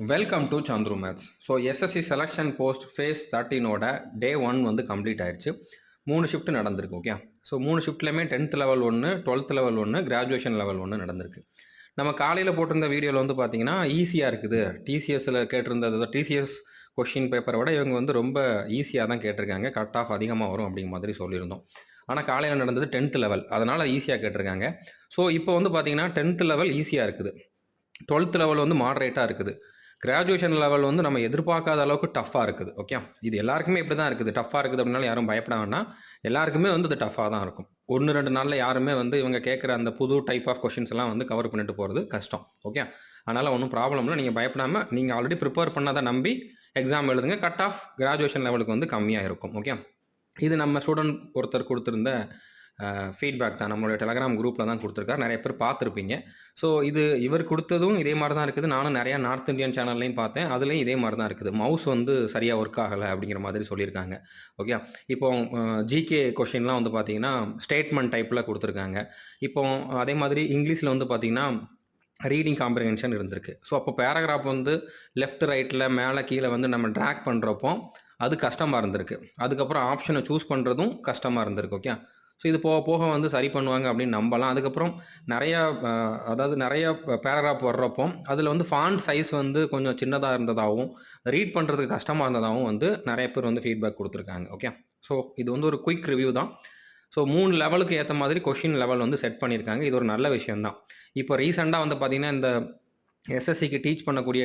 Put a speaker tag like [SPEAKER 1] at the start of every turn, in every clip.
[SPEAKER 1] Welcome to Chandru maths. So SSC selection post phase 13ஓட day 1 வந்து complete ஆயிடுச்சு. 3 shift நடந்திருக்கு. ஓகே, ஸோ 3 ஷிஃப்ட்லையுமே 10th level 1, 12th level 1, graduation level 1 நடந்திருக்கு. நம்ம காலையில் போட்டிருந்த வீடியோவில் வந்து பார்த்தீங்கன்னா ஈஸியாக இருக்குது. டிசிஎஸ்சில் கேட்டிருந்தது டிசிஎஸ் கொஷின் பேப்பரை விட இவங்க வந்து ரொம்ப ஈஸியாக தான் கேட்டிருக்காங்க, கட் ஆஃப் அதிகமாக வரும் அப்படிங்கிற மாதிரி சொல்லியிருந்தோம். ஆனால் காலையில் நடந்தது 10th லெவல், அதனால் ஈஸியாக கேட்டிருக்காங்க. ஸோ இப்போ வந்து பார்த்தீங்கன்னா 10th லெவல் ஈஸியாக இருக்குது, 12th லெவல் வந்து மாடரேட்டாக இருக்குது, கிராஜுவேஷன் லெவல் வந்து நம்ம எதிர்பார்க்காத அளவுக்கு டஃப்பாக இருக்குது. ஓகே, இது எல்லாருக்குமே இப்படி தான் இருக்குது. டஃப்பாக இருக்குது அப்படின்னாலும் யாரும் பயப்பட வேண்டாம், எல்லாருக்குமே வந்து இது டஃப்பாக தான் இருக்கும். 1-2 நாளில் யாருமே வந்து இவங்க கேட்குற அந்த புது டைப் ஆஃப் கொஷின்ஸ் எல்லாம் வந்து கவர் பண்ணிட்டு போகிறது கஷ்டம். ஓகே, அதனால் ஒன்றும் ப்ராப்ளம் இல்லை, நீங்கள் பயப்படாமல் நீங்கள் ஆல்ரெடி ப்ரிப்பேர் பண்ணாத நம்பி எக்ஸாம் எழுதுங்க. கட் ஆஃப் கிராஜுவேஷன் லெவலுக்கு வந்து கம்மியாக இருக்கும். ஓகே, இது நம்ம ஸ்டூடெண்ட் ஒருத்தர் கொடுத்துருந்த ஃபீட்பேக் தான், நம்மளுடைய டெலகிராம் குரூப்பில் தான் கொடுத்துருக்காரு, நிறைய பேர் பார்த்துருப்பீங்க. ஸோ இது இவர் கொடுத்ததும் இதே மாதிரி தான் இருக்குது. நானும் நிறையா நார்த் இந்தியன் சேனல்லையும் பார்த்தேன், அதுலேயும் இதே மாதிரி தான் இருக்குது. மவுஸ் வந்து சரியாக ஒர்க் ஆகலை அப்படிங்கிற மாதிரி சொல்லியிருக்காங்க. ஓகே, இப்போ ஜிகே கொஷின்லாம் வந்து பார்த்தீங்கன்னா ஸ்டேட்மெண்ட் டைப்பில் கொடுத்துருக்காங்க. இப்போ அதே மாதிரி இங்கிலீஷில் வந்து பார்த்தீங்கன்னா ரீடிங் காம்ப்ரிஹென்ஷன் இருந்திருக்கு. ஸோ அப்போ பேராகிராஃப் வந்து லெஃப்ட் ரைட்டில் மேலே கீழே வந்து நம்ம ட்ராக் பண்ணுறப்போ அது கஷ்டமாக இருந்திருக்கு. அதுக்கப்புறம் ஆப்ஷனை சூஸ் பண்ணுறதும் கஷ்டமாக இருந்திருக்கு. ஓகே, ஸோ இது போக போக வந்து சரி பண்ணுவாங்க அப்படின்னு நம்பலாம். அதுக்கப்புறம் நிறைய பேராகிராஃப் வர்றப்போ அதில் வந்து ஃபாண்ட் சைஸ் வந்து கொஞ்சம் சின்னதாக இருந்ததாகவும் ரீட் பண்ணுறதுக்கு கஷ்டமாக இருந்ததாகவும் வந்து நிறைய பேர் வந்து ஃபீட்பேக் கொடுத்துருக்காங்க. ஓகே, ஸோ இது வந்து ஒரு குயிக் ரிவ்யூ தான். ஸோ 3 லெவலுக்கு ஏற்ற மாதிரி கொஷின் லெவல் வந்து செட் பண்ணியிருக்காங்க. இது ஒரு நல்ல விஷயம்தான். இப்போ ரீசெண்டாக வந்து பார்த்தீங்கன்னா இந்த எஸ்எஸ்சிக்கு டீச் பண்ணக்கூடிய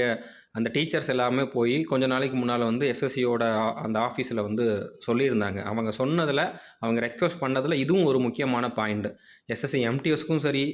[SPEAKER 1] அந்த டீச்சர்ஸ் எல்லாமே போய் கொஞ்ச நாளைக்கு முன்னால் வந்து எஸ்எஸ்சியோட அந்த ஆஃபீஸில் வந்து சொல்லியிருந்தாங்க. அவங்க சொன்னதில், அவங்க ரெக்வஸ்ட் பண்ணதில் இதுவும் ஒரு முக்கியமான பாயிண்ட். எஸ்எஸ்சி எம்டிஎஸ்க்கும் சரி,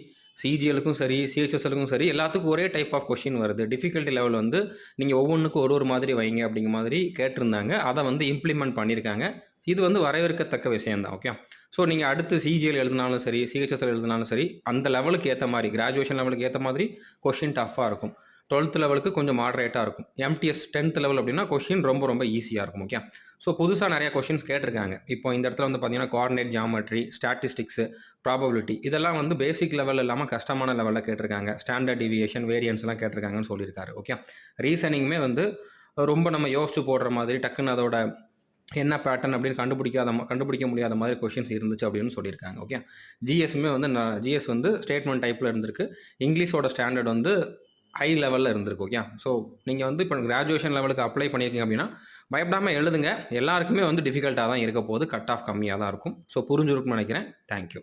[SPEAKER 1] சிஜிஎலுக்கும் சரி, சிஹெச்எஸ்எலுக்கும் சரி, எல்லாத்துக்கும் ஒரே டைப் ஆஃப் கொஷின் வருது. டிஃபிகல்ட்டி லெவல் வந்து நீங்கள் ஒவ்வொன்றுக்கும் ஒரு மாதிரி வைங்க அப்படிங்கிற மாதிரி கேட்டிருந்தாங்க. அதை வந்து இம்ப்ளிமெண்ட் பண்ணியிருக்காங்க. இது வந்து வரவேற்கத்தக்க விஷயம்தான். ஓகே, ஸோ நீங்கள் அடுத்து சிஜிஎல் எழுதினாலும் சரி, சிஹெச்எஸ்எல் எழுதினாலும் சரி, அந்த லெவலுக்கு ஏற்ற மாதிரி, கிராஜுவேஷன் லெவலுக்கு ஏற்ற மாதிரி கொஷின் டஃப்பாக இருக்கும். 12th லெவலுக்கு கொஞ்சம் மாடரேட்டாக இருக்கும். எம்டிஎஸ் 10th லெவல் அப்படின்னா கொஷின் ரொம்ப ரொம்ப ஈஸியாக இருக்கும். ஓகே, ஸோ புதுசாக நிறைய கொஷின்ஸ் கேட்டிருக்காங்க. இப்போ இந்த இடத்துல வந்து பார்த்தீங்கன்னா கோஆர்டினேட் ஜியாமெட்ரி, ஸ்டாட்டிஸ்டிக்ஸு, ப்ராபபிலிட்டி, இதெல்லாம் வந்து பேசிக் லெவல் இல்லாமல் கஷ்டமான லெவலில் கேட்டிருக்காங்க. ஸ்டாண்டர்ட் டிவியேஷன், வேரியன்ஸ் எல்லாம் கேட்டிருக்காங்கன்னு சொல்லியிருக்காரு. ஓகே, ரீசனிங்குமே வந்து ரொம்ப நம்ம யோசிச்சு போடுற மாதிரி, டக்குன்னு அதோட என்ன பேட்டர்ன் அப்படின்னு கண்டுபிடிக்க முடியாத மாதிரி கொஷின்ஸ் இருந்துச்சு அப்படின்னு சொல்லியிருக்காங்க. ஓகே, ஜிஎஸ்மே வந்து ஜிஎஸ் வந்து ஸ்டேட்மெண்ட் டைப்பில் இருந்திருக்கு. இங்கிலீஷோட ஸ்டாண்டர்ட் வந்து ஹை லெவலில் இருந்திருக்கு. ஓகே, ஸோ நீங்கள் வந்து இப்போ கிராஜுவேஷன் லெவலுக்கு அப்ளை பண்ணியிருக்கீங்க அப்படின்னா பயப்படாமல் எழுதுங்க. எல்லாருக்குமே வந்து டிஃபிகல்ட்டாக தான் இருக்க போது, கட் ஆஃப் கம்மியாக தான் இருக்கும். ஸோ புரிஞ்சிருக்குன்னு நினைக்கிறேன். தேங்க்யூ.